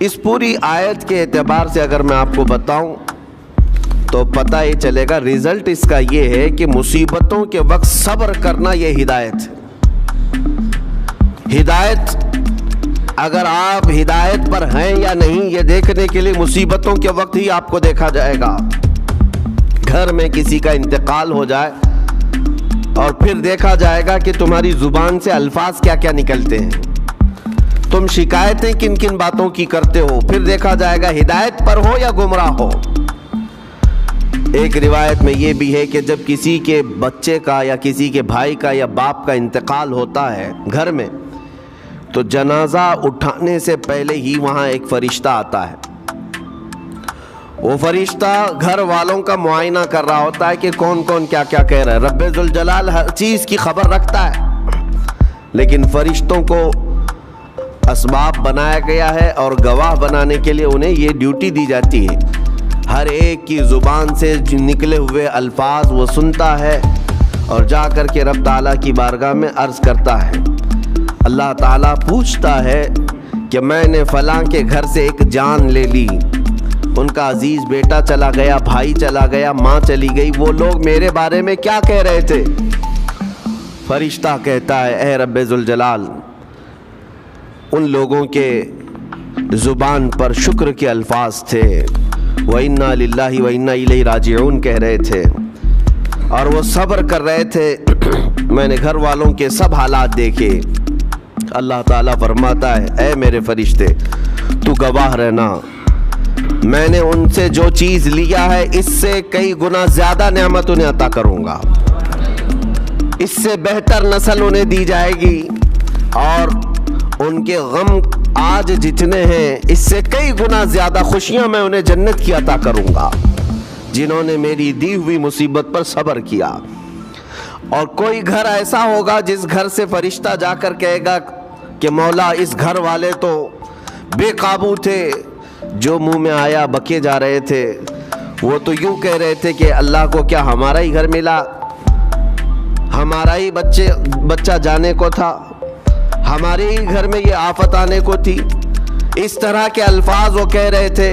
اس پوری آیت کے اعتبار سے اگر میں آپ کو بتاؤں تو پتہ یہ چلے گا، رزلٹ اس کا یہ ہے کہ مصیبتوں کے وقت صبر کرنا یہ ہدایت ہے۔ ہدایت، اگر آپ ہدایت پر ہیں یا نہیں یہ دیکھنے کے لیے مصیبتوں کے وقت ہی آپ کو دیکھا جائے گا۔ گھر میں کسی کا انتقال ہو جائے اور پھر دیکھا جائے گا کہ تمہاری زبان سے الفاظ کیا کیا نکلتے ہیں، تم شکایتیں کن کن باتوں کی کرتے ہو، پھر دیکھا جائے گا ہدایت پر ہو یا گمراہ ہو۔ ایک روایت میں یہ بھی ہے کہ جب کسی کے بچے کا یا کسی کے بھائی کا یا باپ کا انتقال ہوتا ہے گھر میں، تو جنازہ اٹھانے سے پہلے ہی وہاں ایک فرشتہ آتا ہے۔ وہ فرشتہ گھر والوں کا معائنہ کر رہا ہوتا ہے کہ کون کون کیا کیا کہہ رہا ہے۔ رب ذوالجلال ہر چیز کی خبر رکھتا ہے، لیکن فرشتوں کو اسباب بنایا گیا ہے اور گواہ بنانے کے لیے انہیں یہ ڈیوٹی دی جاتی ہے۔ ہر ایک کی زبان سے نکلے ہوئے الفاظ وہ سنتا ہے اور جا کر کے رب تعالیٰ کی بارگاہ میں عرض کرتا ہے۔ اللہ تعالیٰ پوچھتا ہے کہ میں نے فلاں کے گھر سے ایک جان لے لی، ان کا عزیز بیٹا چلا گیا، بھائی چلا گیا، ماں چلی گئی، وہ لوگ میرے بارے میں کیا کہہ رہے تھے؟ فرشتہ کہتا ہے اے رب ذوالجلال، ان لوگوں کے زبان پر شکر کے الفاظ تھے، وَإِنَّا لِلَّهِ وَإِنَّا إِلَيْهِ راجعون کہہ رہے تھے، اور وہ صبر کر رہے تھے۔ میں نے گھر والوں کے سب حالات دیکھے۔ اللہ تعالیٰ فرماتا ہے اے میرے فرشتے تو گواہ رہنا، میں نے ان سے جو چیز لیا ہے اس سے کئی گنا زیادہ نعمت انہیں عطا کروں گا، اس سے بہتر نسل انہیں دی جائے گی، اور ان کے غم آج جتنے ہیں اس سے کئی گنا زیادہ خوشیاں میں انہیں جنت کی عطا کروں گا، جنہوں نے میری دی ہوئی مصیبت پر صبر کیا۔ اور کوئی گھر ایسا ہوگا جس گھر سے فرشتہ جا کر کہے گا کہ مولا اس گھر والے تو بے قابو تھے، جو منہ میں آیا بکے جا رہے تھے، وہ تو یوں کہہ رہے تھے کہ اللہ کو کیا ہمارا ہی گھر ملا، ہمارا ہی بچہ جانے کو تھا، ہمارے ہی گھر میں یہ آفت آنے کو تھی۔ اس طرح کے الفاظ وہ کہہ رہے تھے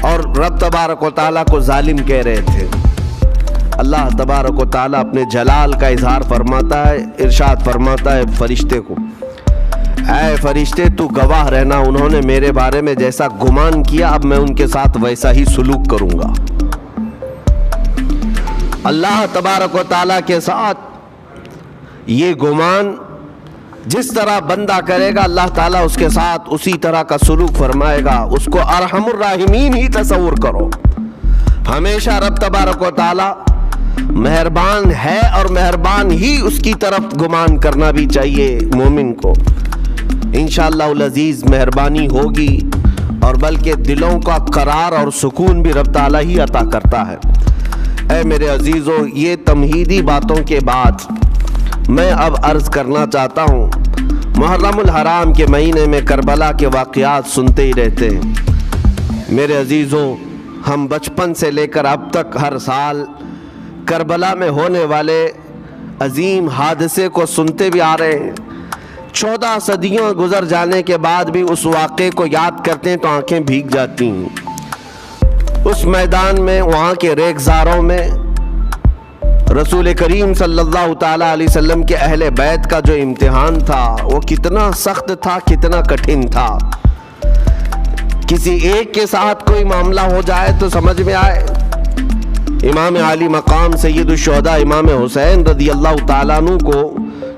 اور رب تبارک و تعالیٰ کو ظالم کہہ رہے تھے۔ اللہ تبارک و تعالیٰ اپنے جلال کا اظہار فرماتا ہے، ارشاد فرماتا ہے فرشتے کو اے فرشتے تو گواہ رہنا، انہوں نے میرے بارے میں جیسا گمان کیا اب میں ان کے ساتھ ویسا ہی سلوک کروں گا۔ اللہ تبارک و تعالیٰ کے ساتھ یہ گمان جس طرح بندہ کرے گا اللہ تعالیٰ اس کے ساتھ اسی طرح کا سلوک فرمائے گا۔ اس کو ارحم الراحمین ہی تصور کرو۔ ہمیشہ رب تبارک و تعالیٰ مہربان ہے اور مہربان ہی اس کی طرف گمان کرنا بھی چاہیے مومن کو۔ انشاءاللہ العزیز مہربانی ہوگی، اور بلکہ دلوں کا قرار اور سکون بھی رب تعالیٰ ہی عطا کرتا ہے۔ اے میرے عزیزو، یہ تمہیدی باتوں کے بعد میں اب عرض کرنا چاہتا ہوں، محرم الحرام کے مہینے میں کربلا کے واقعات سنتے ہی رہتے ہیں۔ میرے عزیزو، ہم بچپن سے لے کر اب تک ہر سال کربلا میں ہونے والے عظیم حادثے کو سنتے بھی آ رہے ہیں۔ 14 صدیوں گزر جانے کے بعد بھی اس واقعے کو یاد کرتے ہیں تو آنکھیں بھیگ جاتی ہیں۔ اس میدان میں، وہاں کے ریگزاروں میں رسول کریم صلی اللہ تعالیٰ علیہ وسلم کے اہل بیت کا جو امتحان تھا وہ کتنا سخت تھا، کتنا کٹھن تھا۔ کسی ایک کے ساتھ کوئی معاملہ ہو جائے تو سمجھ میں آئے، امام عالی مقام سید الشہداء امام حسین رضی اللہ تعالیٰ عنہ کو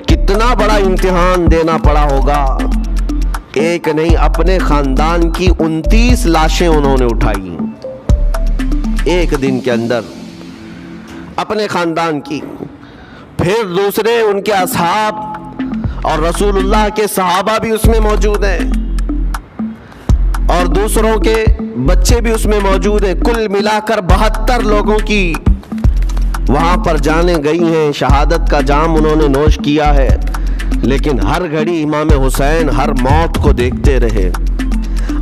کتنا بڑا امتحان دینا پڑا ہوگا۔ ایک نہیں، اپنے خاندان کی 29 لاشیں انہوں نے اٹھائی ایک دن کے اندر، اپنے خاندان کی، پھر دوسرے ان کے اصحاب اور رسول اللہ کے صحابہ بھی اس میں موجود ہیں، اور دوسروں کے بچے بھی اس میں موجود ہیں۔ کل ملا کر 72 لوگوں کی وہاں پر جانیں گئی ہیں، شہادت کا جام انہوں نے نوش کیا ہے، لیکن ہر گھڑی امام حسین ہر موت کو دیکھتے رہے۔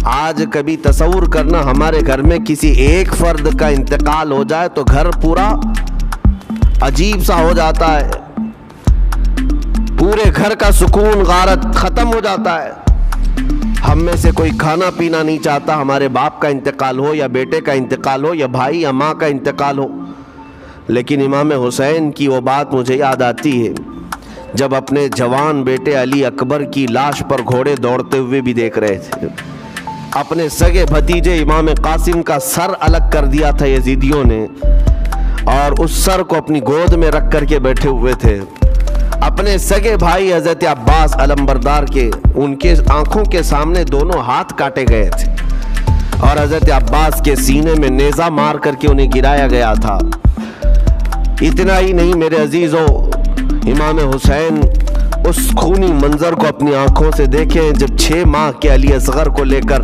آج کبھی تصور کرنا، ہمارے گھر میں کسی ایک فرد کا انتقال ہو جائے تو گھر پورا عجیب سا ہو جاتا ہے، پورے گھر کا سکون غارت ختم ہو جاتا ہے۔ ہم میں سے کوئی کھانا پینا نہیں چاہتا ہمارے باپ کا انتقال ہو یا بیٹے کا انتقال ہو یا بھائی یا ماں کا انتقال ہو، لیکن امام حسین کی وہ بات مجھے یاد آتی ہے جب اپنے جوان بیٹے علی اکبر کی لاش پر گھوڑے دوڑتے ہوئے بھی دیکھ رہے تھے، اپنے سگے بھتیجے امام قاسم کا سر الگ کر دیا تھا یزیدیوں نے، اور اس سر کو اپنی گود میں رکھ کر کے بیٹھے ہوئے تھے، اپنے سگے بھائی حضرت عباس علمبردار کے ان کے آنکھوں کے سامنے دونوں ہاتھ کاٹے گئے تھے اور حضرت عباس کے سینے میں نیزہ مار کر کے انہیں گرایا گیا تھا۔ اتنا ہی نہیں میرے عزیزو، امام حسین اس خونی منظر کو اپنی آنکھوں سے دیکھیں جب 6 ماہ کے علی اصغر کو لے کر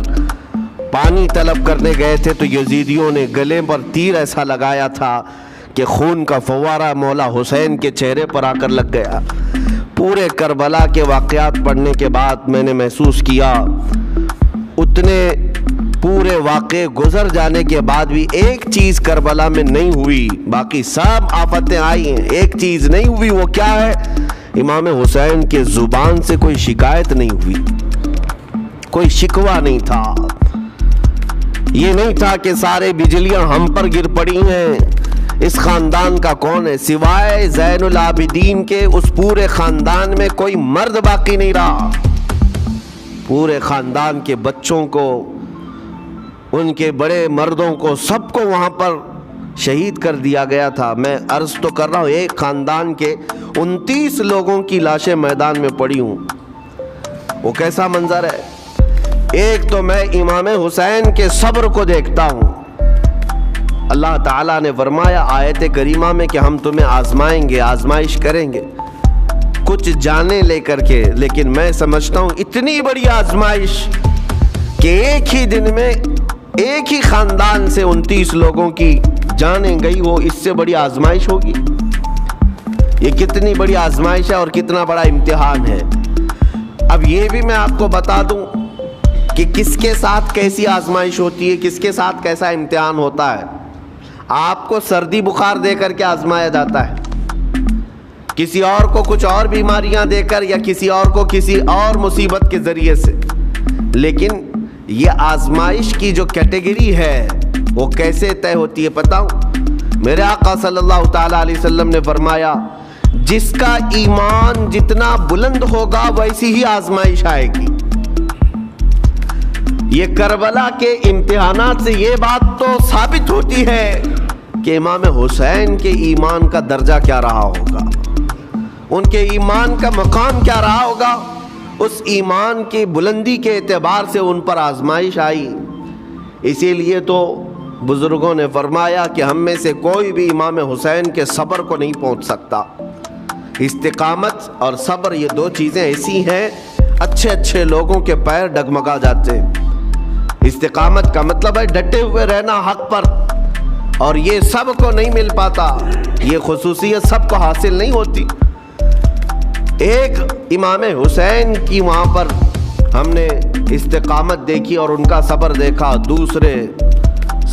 پانی طلب کرنے گئے تھے تو یزیدیوں نے گلے پر تیر ایسا لگایا تھا کہ خون کا فوارہ مولا حسین کے چہرے پر آ کر لگ گیا۔ پورے کربلا کے واقعات پڑھنے کے بعد میں نے محسوس کیا اتنے پورے واقعے گزر جانے کے بعد بھی ایک چیز کربلا میں نہیں ہوئی، باقی سب آفتیں آئی ہیں، ایک چیز نہیں ہوئی، وہ کیا ہے؟ امام حسین کے زبان سے کوئی شکایت نہیں ہوئی، کوئی شکوہ نہیں تھا، یہ نہیں تھا کہ سارے بجلیاں ہم پر گر پڑی ہیں، اس خاندان کا کون ہے؟ سوائے زین العابدین کے اس پورے خاندان میں کوئی مرد باقی نہیں رہا، پورے خاندان کے بچوں کو، ان کے بڑے مردوں کو، سب کو وہاں پر شہید کر دیا گیا تھا۔ میں عرض تو کر رہا ہوں ایک خاندان کے 29 لوگوں کی لاشیں میدان میں پڑی ہوں، وہ کیسا منظر ہے؟ ایک تو میں امام حسین کے صبر کو دیکھتا ہوں، اللہ تعالیٰ نے فرمایا آیت کریمہ میں کہ ہم تمہیں آزمائیں گے، آزمائش کریں گے کچھ جانیں لے کر کے، لیکن میں سمجھتا ہوں اتنی بڑی آزمائش کہ ایک ہی دن میں ایک ہی خاندان سے 29 لوگوں کی جانیں گئی، وہ اس سے بڑی آزمائش ہوگی؟ یہ کتنی بڑی آزمائش ہے اور کتنا بڑا امتحان ہے۔ اب یہ بھی میں آپ کو بتا دوں کہ کس کے ساتھ کیسی آزمائش ہوتی ہے، کس کے ساتھ کیسا امتحان ہوتا ہے۔ آپ کو سردی بخار دے کر کے آزمایا جاتا ہے، کسی اور کو کچھ اور بیماریاں دے کر یا کسی اور کو کسی اور مصیبت کے ذریعے سے، لیکن یہ آزمائش کی جو کیٹیگری ہے وہ کیسے طے ہوتی ہے پتہ ہوں؟ میرے آقا صلی اللہ تعالیٰ علیہ وسلم نے فرمایا جس کا ایمان جتنا بلند ہوگا ویسی ہی آزمائش آئے گی۔ یہ کربلا کے امتحانات سے یہ بات تو ثابت ہوتی ہے کہ امام حسین کے ایمان کا درجہ کیا رہا ہوگا، ان کے ایمان کا مقام کیا رہا ہوگا، اس ایمان کی بلندی کے اعتبار سے ان پر آزمائش آئی۔ اسی لیے تو بزرگوں نے فرمایا کہ ہم میں سے کوئی بھی امام حسین کے صبر کو نہیں پہنچ سکتا۔ استقامت اور صبر یہ دو چیزیں ایسی ہیں اچھے اچھے لوگوں کے پیر ڈگمگا جاتے ہیں۔ استقامت کا مطلب ہے ڈٹے ہوئے رہنا حق پر، اور یہ سب کو نہیں مل پاتا، یہ خصوصیت سب کو حاصل نہیں ہوتی۔ ایک امام حسین کی وہاں پر ہم نے استقامت دیکھی اور ان کا صبر دیکھا، دوسرے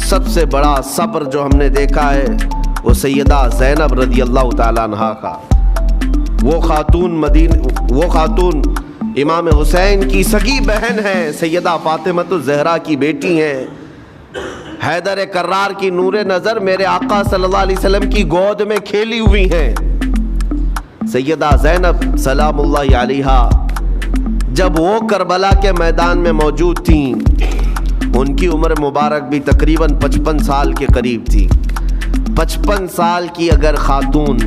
سب سے بڑا صبر جو ہم نے دیکھا ہے وہ سیدہ زینب رضی اللہ تعالیٰ عنہا کا۔ وہ خاتون امام حسین کی سگی بہن ہے، سیدہ فاطمۃ الزہرا کی بیٹی ہیں، حیدر کرار کی نور نظر میرے آقا صلی اللہ علیہ وسلم کی گود میں کھیلی ہوئی ہیں۔ سیدہ زینب سلام اللہ علیہا جب وہ کربلا کے میدان میں موجود تھیں، ان کی عمر مبارک بھی تقریباً 55 سال کے قریب تھی۔ 55 سال کی اگر خاتون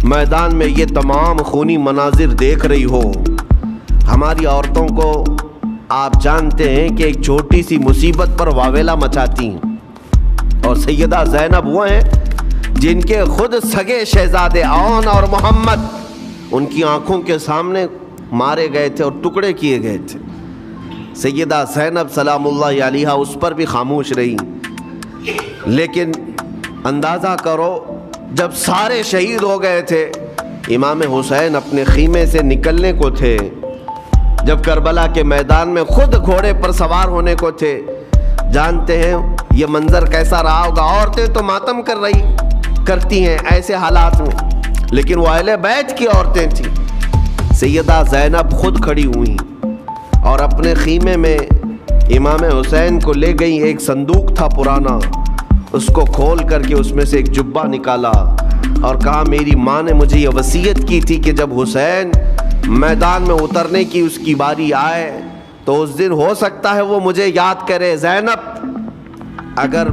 میدان میں یہ تمام خونی مناظر دیکھ رہی ہو، ہماری عورتوں کو آپ جانتے ہیں کہ ایک چھوٹی سی مصیبت پر واویلا مچاتی ہیں، اور سیدہ زینب وہ ہیں جن کے خود سگے شہزادے عون اور محمد ان کی آنکھوں کے سامنے مارے گئے تھے اور ٹکڑے کیے گئے تھے۔ سیدہ زینب سلام اللہ علیہا اس پر بھی خاموش رہی، لیکن اندازہ کرو جب سارے شہید ہو گئے تھے، امام حسین اپنے خیمے سے نکلنے کو تھے، جب کربلا کے میدان میں خود گھوڑے پر سوار ہونے کو تھے، جانتے ہیں یہ منظر کیسا رہا ہوگا۔ عورتیں تو ماتم کرتی ہیں ایسے حالات میں، لیکن وہ اہل بیت کی عورتیں تھیں۔ سیدہ زینب خود کھڑی ہوئی اور اپنے خیمے میں امام حسین کو لے گئی. ایک صندوق تھا پرانا, اس کو کھول کر کے اس میں سے ایک جبہ نکالا اور کہا میری ماں نے مجھے یہ وصیت کی تھی کہ جب حسین میدان میں اترنے کی اس کی باری آئے تو اس دن ہو سکتا ہے وہ مجھے یاد کرے. زینب, اگر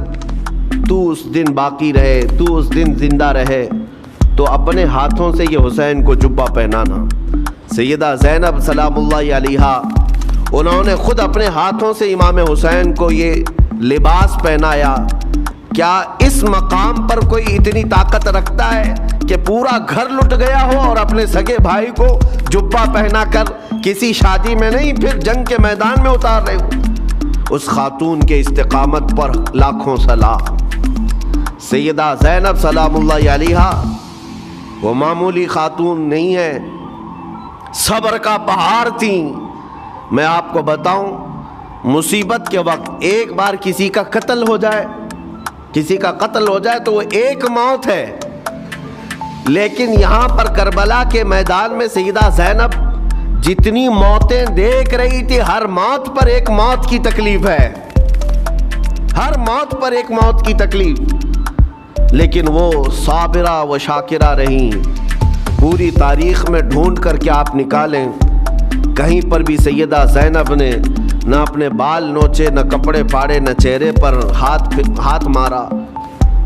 تو اس دن باقی رہے, تو اس دن زندہ رہے تو اپنے ہاتھوں سے یہ حسین کو جبہ پہنانا. سیدہ زینب سلام اللہ علیہا, انہوں نے خود اپنے ہاتھوں سے امام حسین کو یہ لباس پہنایا. کیا اس مقام پر کوئی اتنی طاقت رکھتا ہے کہ پورا گھر لٹ گیا ہو اور اپنے سگے بھائی کو جبہ پہنا کر کسی شادی میں نہیں, پھر جنگ کے میدان میں اتار رہے ہو؟ اس خاتون کے استقامت پر لاکھوں سلام. سیدہ زینب سلام اللہ علیہا وہ معمولی خاتون نہیں ہے, صبر کا پہاڑ تھیں. میں آپ کو بتاؤں, مصیبت کے وقت ایک بار کسی کا قتل ہو جائے تو وہ ایک موت ہے, لیکن یہاں پر کربلا کے میدان میں سیدہ زینب جتنی موتیں دیکھ رہی تھی, ہر موت پر ایک موت کی تکلیف ہے, ہر موت پر ایک موت کی تکلیف, لیکن وہ صابرہ و شاکرہ رہیں. پوری تاریخ میں ڈھونڈ کر کے آپ نکالیں, کہیں پر بھی سیدہ زینب نے نہ اپنے بال نوچے, نہ کپڑے پھاڑے, نہ چہرے پر ہاتھ مارا,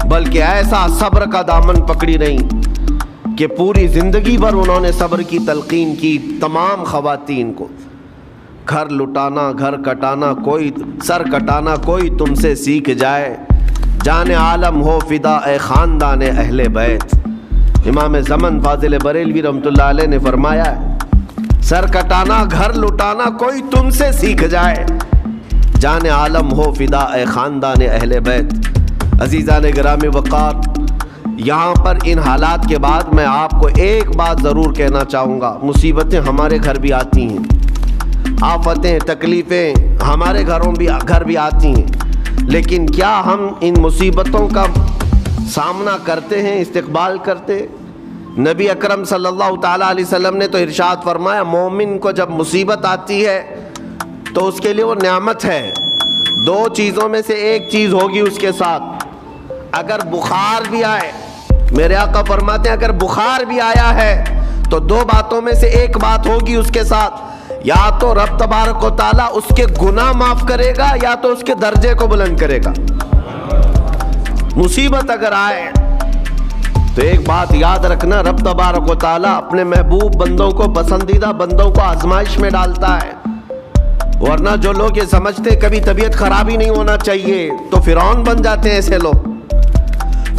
بلکہ ایسا صبر کا دامن پکڑی رہیں کہ پوری زندگی بھر انہوں نے صبر کی تلقین کی تمام خواتین کو. گھر لٹانا, گھر کٹانا, کوئی سر کٹانا کوئی تم سے سیکھ جائے, جان عالم ہو فدا اے خاندان اہل بیت. امام زمن فاضل بریلوی رحمۃ اللہ علیہ نے فرمایا ہے, سر کٹانا, گھر لٹانا کوئی تم سے سیکھ جائے, جان عالم ہو فدا اے خاندان اہل بیت. عزیزان گرامی وقار, یہاں پر ان حالات کے بعد میں آپ کو ایک بات ضرور کہنا چاہوں گا. مصیبتیں ہمارے گھر بھی آتی ہیں, آفتیں تکلیفیں ہمارے گھر بھی آتی ہیں, لیکن کیا ہم ان مصیبتوں کا سامنا کرتے ہیں, استقبال کرتے؟ نبی اکرم صلی اللہ تعالیٰ علیہ وسلم نے تو ارشاد فرمایا, مومن کو جب مصیبت آتی ہے تو اس کے لیے وہ نعمت ہے. دو چیزوں میں سے ایک چیز ہوگی اس کے ساتھ. اگر بخار بھی آئے, میرے آقا فرماتے ہیں اگر بخار بھی آیا ہے تو دو باتوں میں سے ایک بات ہوگی اس کے ساتھ, یا تو رب تبارک و تعالیٰ اس کے گناہ معاف کرے گا یا تو اس کے درجے کو بلند کرے گا. مصیبت اگر آئے تو ایک بات یاد رکھنا, رب تبارک و تعالیٰ اپنے محبوب بندوں کو, پسندیدہ بندوں کو آزمائش میں ڈالتا ہے. ورنہ جو لوگ یہ سمجھتے کبھی طبیعت خراب ہی نہیں ہونا چاہیے تو فرعون بن جاتے ہیں. ایسے لوگ,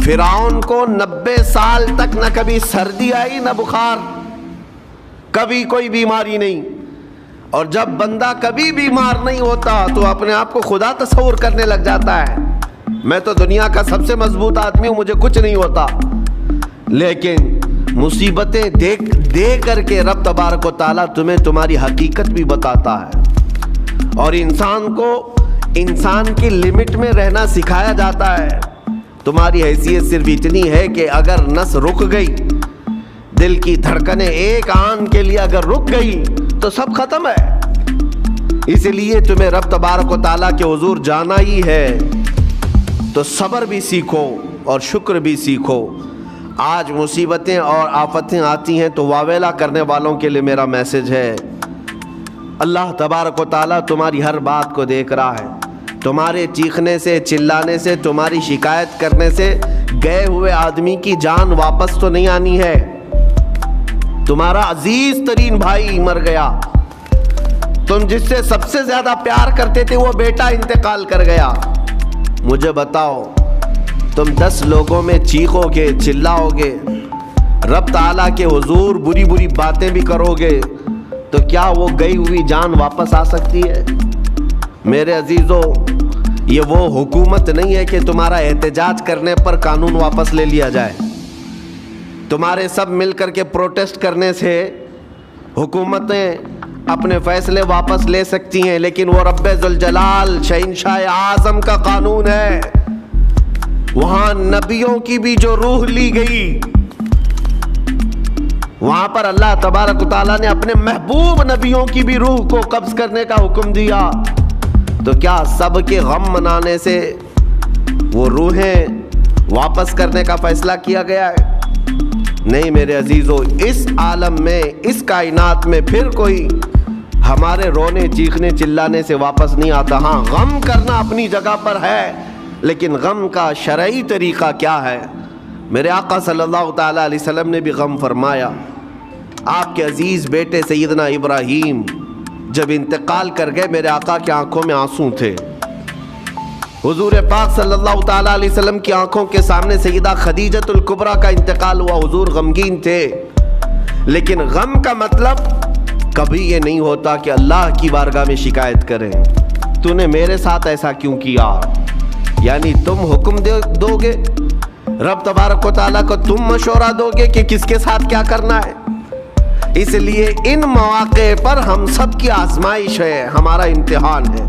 فرعون کو 90 سال تک نہ کبھی سردی آئی نہ بخار, کبھی کوئی بیماری نہیں. اور جب بندہ کبھی بیمار نہیں ہوتا تو اپنے آپ کو خدا تصور کرنے لگ جاتا ہے, میں تو دنیا کا سب سے مضبوط آدمی ہوں, مجھے کچھ نہیں ہوتا. لیکن مصیبتیں دے کر کے رب تبارک و تعالیٰ تمہیں تمہاری حقیقت بھی بتاتا ہے, اور انسان کو انسان کی لمٹ میں رہنا سکھایا جاتا ہے. تمہاری حیثیت صرف اتنی ہے کہ اگر نس رک گئی, دل کی دھڑکنیں ایک آن کے لیے اگر رک گئی تو سب ختم ہے. اس لیے تمہیں رب تبارک و تعالیٰ کے حضور جانا ہی ہے تو صبر بھی سیکھو اور شکر بھی سیکھو. آج مصیبتیں اور آفتیں آتی ہیں تو واویلا کرنے والوں کے لیے میرا میسج ہے, اللہ تبارک و تعالیٰ تمہاری ہر بات کو دیکھ رہا ہے. تمہارے چیخنے سے, چلانے سے, تمہاری شکایت کرنے سے گئے ہوئے آدمی کی جان واپس تو نہیں آنی ہے. تمہارا عزیز ترین بھائی مر گیا, تم جس سے سب سے زیادہ پیار کرتے تھے وہ بیٹا انتقال کر گیا. مجھے بتاؤ, تم 10 لوگوں میں چیخو گے, چلاؤ گے, رب تعالیٰ کے حضور بری بری باتیں بھی کرو گے, تو کیا وہ گئی ہوئی جان واپس آ سکتی ہے؟ میرے عزیزو, یہ وہ حکومت نہیں ہے کہ تمہارا احتجاج کرنے پر قانون واپس لے لیا جائے. تمہارے سب مل کر کے پروٹیسٹ کرنے سے حکومتیں اپنے فیصلے واپس لے سکتی ہیں, لیکن وہ رب ذوالجلال شہنشاہ اعظم کا قانون ہے. وہاں نبیوں کی بھی جو روح لی گئی, وہاں پر اللہ تبارک و تعالیٰ نے اپنے محبوب نبیوں کی بھی روح کو قبض کرنے کا حکم دیا، تو کیا سب کے غم منانے سے وہ روحیں واپس کرنے کا فیصلہ کیا گیا ہے؟ نہیں میرے عزیزو، اس عالم میں، اس کائنات میں پھر کوئی ہمارے رونے چیخنے چلانے سے واپس نہیں آتا۔ ہاں غم کرنا اپنی جگہ پر ہے، لیکن غم کا شرعی طریقہ کیا ہے؟ میرے آقا صلی اللہ تعالیٰ علیہ وسلم نے بھی غم فرمایا۔ آپ کے عزیز بیٹے سیدنا ابراہیم جب انتقال کر گئے، میرے آقا کی آنکھوں میں آنسو تھے۔ حضور پاک صلی اللہ تعالیٰ علیہ وسلم کی آنکھوں کے سامنے سیدہ خدیجۃ الکبریٰ کا انتقال ہوا، حضور غمگین تھے۔ لیکن غم کا مطلب کبھی یہ نہیں ہوتا کہ اللہ کی بارگاہ میں شکایت کریں، تو نے میرے ساتھ ایسا کیوں کیا؟ یعنی تم حکم دو گے، رب تبارک و تعالیٰ کو تم مشورہ دو گے کہ کس کے ساتھ کیا کرنا ہے۔ اس لیے ان مواقع پر ہم سب کی آزمائش ہے، ہمارا امتحان ہے۔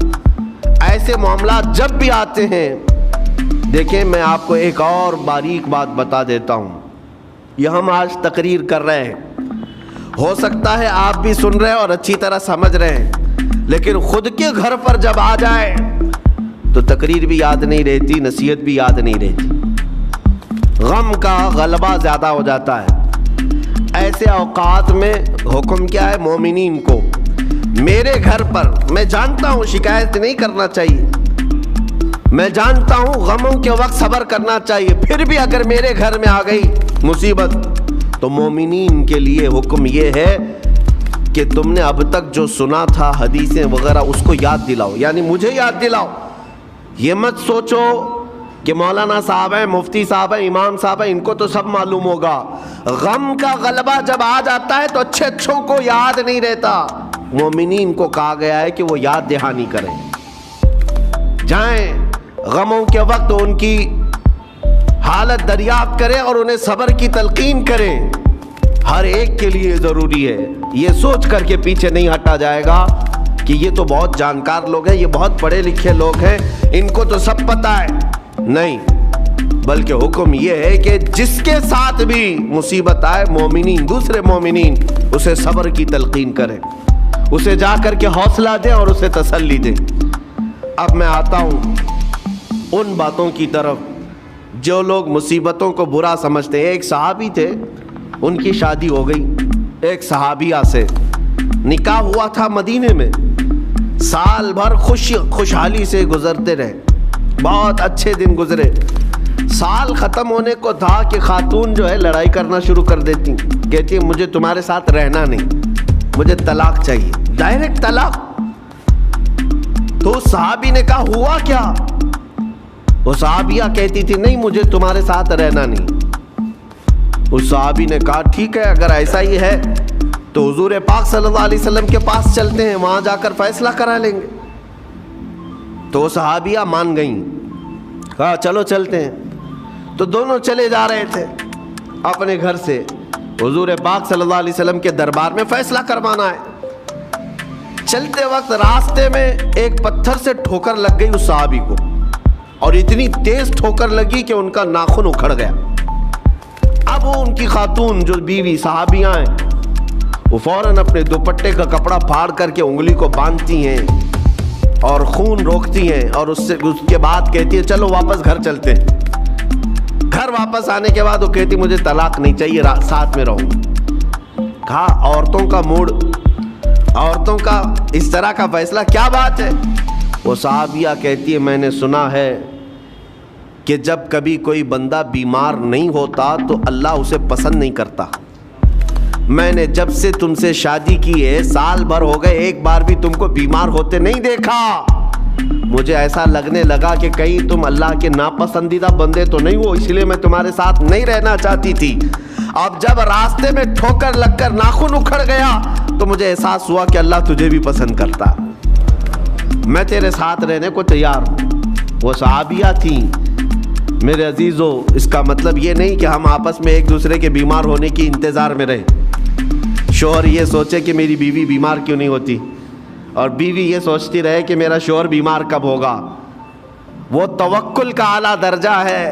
ایسے معاملات جب بھی آتے ہیں، دیکھیں میں آپ کو ایک اور باریک بات بتا دیتا ہوں۔ یہ ہم آج تقریر کر رہے ہیں، ہو سکتا ہے آپ بھی سن رہے اور اچھی طرح سمجھ رہے ہیں، لیکن خود کے گھر پر جب آ جائے تو تقریر بھی یاد نہیں رہتی، نصیحت بھی یاد نہیں رہتی، غم کا غلبہ زیادہ ہو جاتا ہے۔ ایسے اوقات میں حکم کیا ہے مومنین کو؟ میرے گھر پر، میں جانتا ہوں شکایت نہیں کرنا چاہیے، میں جانتا ہوں غموں کے وقت صبر کرنا چاہیے، پھر بھی اگر میرے گھر میں آ گئی مصیبت تو مومنین کے لیے حکم یہ ہے کہ تم نے اب تک جو سنا تھا حدیثیں وغیرہ اس کو یاد دلاؤ، یعنی مجھے یاد دلاؤ۔ یہ مت سوچو کہ مولانا صاحب ہیں، مفتی صاحب ہیں، امام صاحب ہیں، ان کو تو سب معلوم ہوگا۔ غم کا غلبہ جب آ جاتا ہے تو اچھے اچھوں کو یاد نہیں رہتا۔ مومنین کو کہا گیا ہے کہ وہ یاد دہانی کریں، جائیں غموں کے وقت ان کی حالت دریافت کریں اور انہیں صبر کی تلقین کریں۔ ہر ایک کے لیے ضروری ہے، یہ سوچ کر کے پیچھے نہیں ہٹا جائے گا کہ یہ تو بہت جانکار لوگ ہیں، یہ بہت پڑھے لکھے لوگ ہیں، ان کو تو سب پتہ ہے۔ نہیں، بلکہ حکم یہ ہے کہ جس کے ساتھ بھی مصیبت آئے، مومنین، دوسرے مومنین اسے صبر کی تلقین کریں، اسے جا کر کے حوصلہ دیں اور اسے تسلی دیں۔ اب میں آتا ہوں ان باتوں کی طرف جو لوگ مصیبتوں کو برا سمجھتے ہیں۔ ایک صحابی تھے، ان کی شادی ہو گئی ایک صحابیہ سے، نکاح ہوا تھا مدینے میں، سال بھر خوشحالی سے گزرتے رہے، بہت اچھے دن گزرے۔ سال ختم ہونے کو تھا کہ خاتون جو ہے لڑائی کرنا شروع کر دیتی، کہتی ہے مجھے تمہارے ساتھ رہنا نہیں، مجھے طلاق چاہیے، ڈائریکٹ طلاق۔ تو صحابی نے کہا ہوا کیا؟ وہ صحابیہ کہتی تھی نہیں مجھے تمہارے ساتھ رہنا نہیں۔ اس صحابی نے کہا ٹھیک ہے، اگر ایسا ہی ہے تو حضور پاک صلی اللہ علیہ وسلم کے پاس چلتے ہیں، وہاں جا کر فیصلہ کرا لیں گے۔ تو وہ صحابیہ مان گئیں، کہا چلو چلتے ہیں۔ تو دونوں چلے جا رہے تھے اپنے گھر سے، حضور پاک صلی اللہ علیہ وسلم کے دربار میں فیصلہ کروانا ہے۔ چلتے وقت راستے میں ایک پتھر سے ٹھوکر لگ گئی اس صحابی کو، اور اتنی تیز ٹھوکر لگی کہ ان کا ناخن اکھڑ گیا۔ اب وہ ان کی خاتون جو بیوی صحابیاں ہیں، وہ فوراً اپنے دوپٹے کا کپڑا پھاڑ کر کے انگلی کو باندھتی ہیں اور خون روکتی ہیں، اور اس کے بعد کہتی ہے چلو واپس گھر چلتے ہیں۔ گھر واپس آنے کے بعد وہ کہتی مجھے طلاق نہیں چاہیے، ساتھ میں رہوں۔ کہا عورتوں کا موڈ، عورتوں کا اس طرح کا فیصلہ، کیا بات ہے؟ وہ صحابیہ کہتی ہے میں نے سنا ہے کہ جب کبھی کوئی بندہ بیمار نہیں ہوتا تو اللہ اسے پسند نہیں کرتا۔ میں نے جب سے تم سے شادی کی ہے، سال بھر ہو گئے، ایک بار بھی تم کو بیمار ہوتے نہیں دیکھا۔ مجھے ایسا لگنے لگا کہ کہیں تم اللہ کے ناپسندیدہ بندے تو نہیں ہو، اس لیے میں تمہارے ساتھ نہیں رہنا چاہتی تھی۔ اب جب راستے میں ٹھوکر لگ کر ناخن اکھڑ گیا تو مجھے احساس ہوا کہ اللہ تجھے بھی پسند کرتا، میں تیرے ساتھ رہنے کو تیار ہوں۔ وہ صحابیہ تھیں۔ میرے عزیزو، اس کا مطلب یہ نہیں کہ ہم آپس میں ایک دوسرے کے بیمار ہونے کی انتظار میں رہیں۔ شوہر یہ سوچے کہ میری بیوی بیمار کیوں نہیں ہوتی، اور بیوی یہ سوچتی رہے کہ میرا شوہر بیمار کب ہوگا۔ وہ توکل کا اعلیٰ درجہ ہے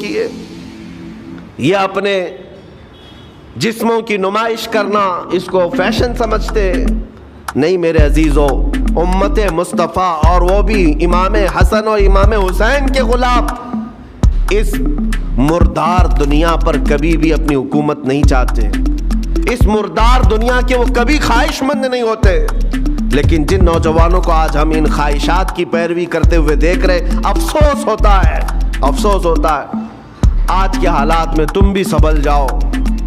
کی ہے. یہ اپنے جسموں کی نمائش کرنا اس کو فیشن سمجھتے. نہیں میرے عزیزو، امت مصطفیٰ اور وہ بھی امام حسن اور امام حسین کے غلام اس مردار دنیا پر کبھی بھی اپنی حکومت نہیں چاہتے. اس مردار دنیا کے وہ کبھی خواہش مند نہیں ہوتے. لیکن جن نوجوانوں کو آج ہم ان خواہشات کی پیروی کرتے ہوئے دیکھ رہے، افسوس ہوتا ہے، افسوس ہوتا ہے. آج کے حالات میں تم بھی سنبھل جاؤ،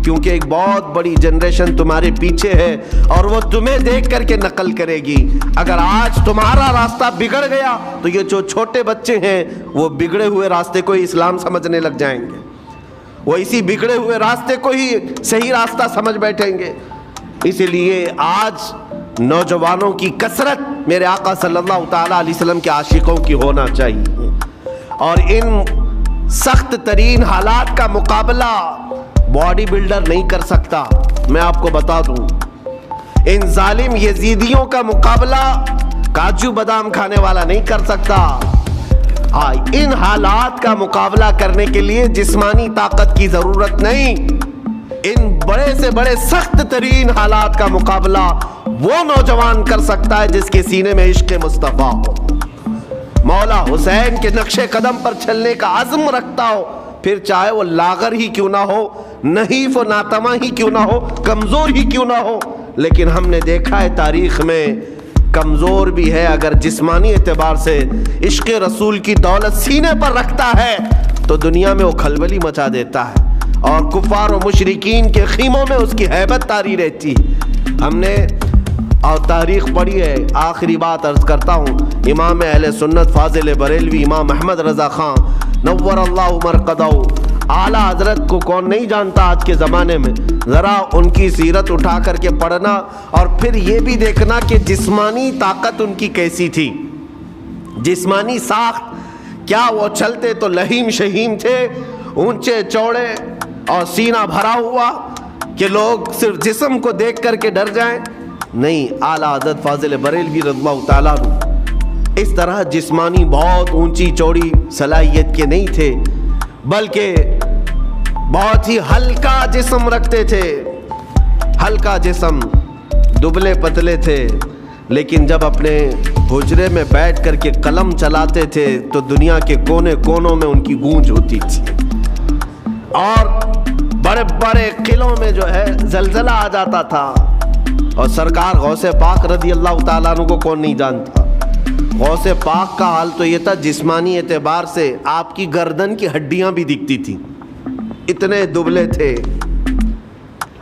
کیونکہ ایک بہت بڑی جنریشن تمہارے پیچھے ہے اور وہ تمہیں دیکھ کر کے نقل کرے گی. اگر آج تمہارا راستہ بگڑ گیا تو یہ جو چھوٹے بچے ہیں وہ بگڑے ہوئے راستے کو ہی اسلام سمجھنے لگ جائیں گے، وہ اسی بگڑے ہوئے راستے کو ہی صحیح راستہ سمجھ بیٹھیں گے. اسی لیے آج نوجوانوں کی کثرت میرے آقا صلی اللہ تعالیٰ علیہ وسلم کے عاشقوں کی ہونا چاہیے. اور ان سخت ترین حالات کا مقابلہ باڈی بلڈر نہیں کر سکتا. میں آپ کو بتا دوں، ان ظالم یزیدیوں کا مقابلہ کاجو بادام کھانے والا نہیں کر سکتا. ہاں، ان حالات کا مقابلہ کرنے کے لیے جسمانی طاقت کی ضرورت نہیں. ان بڑے سے بڑے سخت ترین حالات کا مقابلہ وہ نوجوان کر سکتا ہے جس کے سینے میں عشق مصطفیٰ ہو، مولا حسین کے نقش قدم پر چلنے کا عزم رکھتا ہو، پھر چاہے وہ لاغر ہی کیوں نہ ہو، نحیف و ناتما ہی کیوں نہ ہو، کمزور ہی کیوں نہ ہو. لیکن ہم نے دیکھا ہے تاریخ میں کمزور بھی ہے، اگر جسمانی اعتبار سے عشق رسول کی دولت سینے پر رکھتا ہے تو دنیا میں وہ کھلبلی مچا دیتا ہے اور کفار و مشرکین کے خیموں میں اس کی ہیبت طاری رہتی. ہم نے اور تاریخ پڑھی ہے. آخری بات عرض کرتا ہوں، امام اہل سنت فاضل بریلوی امام احمد رضا خان نور اللہ مرقدہ، اعلیٰ حضرت کو کون نہیں جانتا آج کے زمانے میں. ذرا ان کی سیرت اٹھا کر کے پڑھنا اور پھر یہ بھی دیکھنا کہ جسمانی طاقت ان کی کیسی تھی، جسمانی ساخت. کیا وہ چلتے تو لہیم شہیم تھے، اونچے چوڑے اور سینہ بھرا ہوا کہ لوگ صرف جسم کو دیکھ کر کے ڈر جائیں؟ نہیں، اعلیٰ حضرت فاضل بریلوی رضی اللہ تعالیٰ عنہ اس طرح جسمانی بہت اونچی چوڑی صلاحیت کے نہیں تھے، بلکہ بہت ہی ہلکا جسم رکھتے تھے. ہلکا جسم، دبلے پتلے تھے، لیکن جب اپنے حجرے میں بیٹھ کر کے قلم چلاتے تھے تو دنیا کے کونے کونوں میں ان کی گونج ہوتی تھی اور بڑے بڑے قلعوں میں جو ہے زلزلہ آ جاتا تھا. اور سرکار غوث پاک رضی اللہ تعالیٰ عنہ کو کون نہیں جانتا. غوث پاک کا حال تو یہ تھا، جسمانی اعتبار سے آپ کی گردن کی ہڈیاں بھی دکھتی تھیں، اتنے دبلے تھے.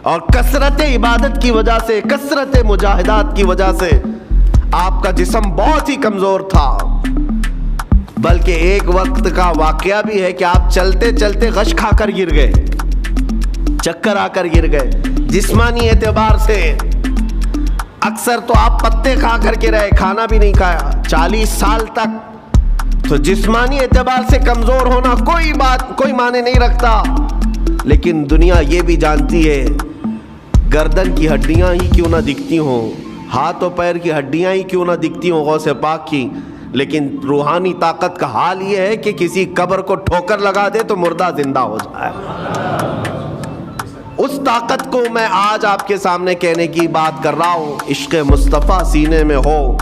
اور کثرت عبادت کی وجہ سے، کثرت مجاہدات کی وجہ سے آپ کا جسم بہت ہی کمزور تھا. بلکہ ایک وقت کا واقعہ بھی ہے کہ آپ چلتے چلتے غش کھا کر گر گئے، چکر آ کر گر گئے. جسمانی اعتبار سے اکثر تو آپ پتے کھا کر کے رہے، کھانا بھی نہیں کھایا 40 سال تک. تو جسمانی اعتبار سے کمزور ہونا کوئی معنی نہیں رکھتا. لیکن دنیا یہ بھی جانتی ہے، گردن کی ہڈیاں ہی کیوں نہ دکھتی ہوں، ہاتھ و پیر کی ہڈیاں ہی کیوں نہ دکھتی ہوں غوث پاک کی، لیکن روحانی طاقت کا حال یہ ہے کہ کسی قبر کو ٹھوکر لگا دے تو مردہ زندہ ہو جائے. اس طاقت کو میں آج آپ کے سامنے کہنے کی بات کر رہا ہوں. عشق مصطفیٰ سینے میں ہو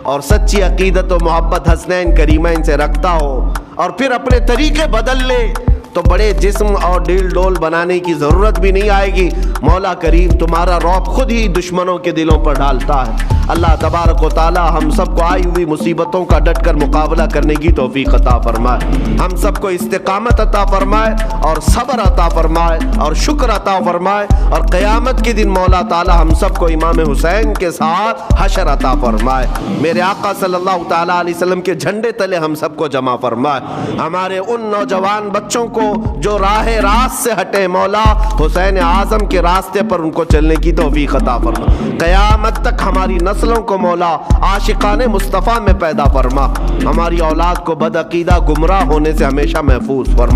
اور سچی عقیدت و محبت حسنین کریمین سے رکھتا ہو اور پھر اپنے طریقے بدل لے تو بڑے جسم اور ڈیل ڈول بنانے کی ضرورت بھی نہیں آئے گی. مولا کریم تمہارا رعب خود ہی دشمنوں کے دلوں پر ڈالتا ہے. اللہ تبارک و تعالی ہم سب کو آئی ہوئی مصیبتوں کا ڈٹ کر مقابلہ کرنے کی توفیق عطا فرمائے. ہم سب کو استقامت عطا فرمائے اور صبر عطا فرمائے اور شکر عطا فرمائے اور قیامت کے دن مولا تعالی ہم سب کو امام حسین کے ساتھ حشر عطا فرمائے. میرے آقا صلی اللہ تعالی علیہ وسلم کے جھنڈے تلے ہم سب کو جمع فرمائے. ہمارے ان نوجوان بچوں کو جو راہ راست سے ہٹے، مولا حسین اعظم کے راستے پر ان کو چلنے کی توفیق عطا فرما. قیامت تک ہماری نسلوں کو مولا عاشقان مصطفیٰ میں پیدا فرما. ہماری اولاد کو بدعقیدہ گمراہ ہونے سے ہمیشہ محفوظ فرما.